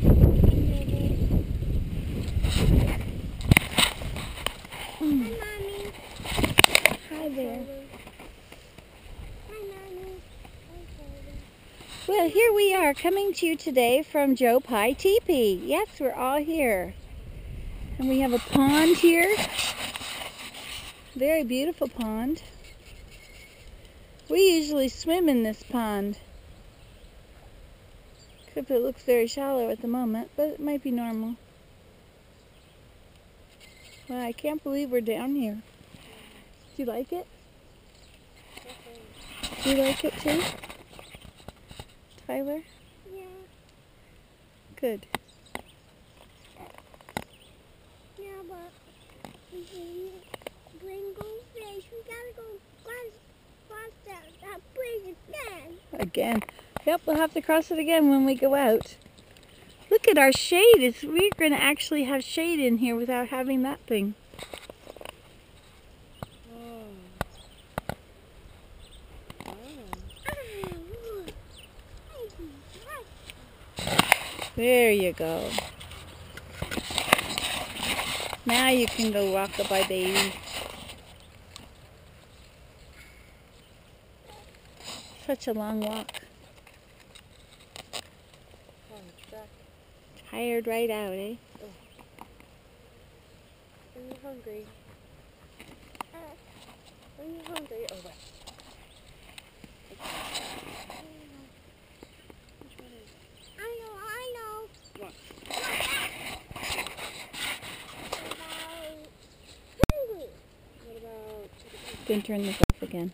Hi, Mommy. Hi there. Hi, Mommy. Well, here we are coming to you today from Joe Pye Teepee. Yes, we're all here. And we have a pond here. Very beautiful pond. We usually swim in this pond. Except it looks very shallow at the moment, but it might be normal. Well, I can't believe we're down here. Do you like it? Do you like it too? Tyler? Yeah. Good. Yeah, but bring goldfish. We gotta go cross that bridge again. Again. Yep, we'll have to cross it again when we go out. Look at our shade. We're going to actually have shade in here without having that thing. There you go. Now you can go rock-a-bye, baby. Such a long walk. Tired right out, eh? Are you hungry? Are you hungry? Oh, what? Which one is it? I know. What? Hungry. What about... Then turn this off again.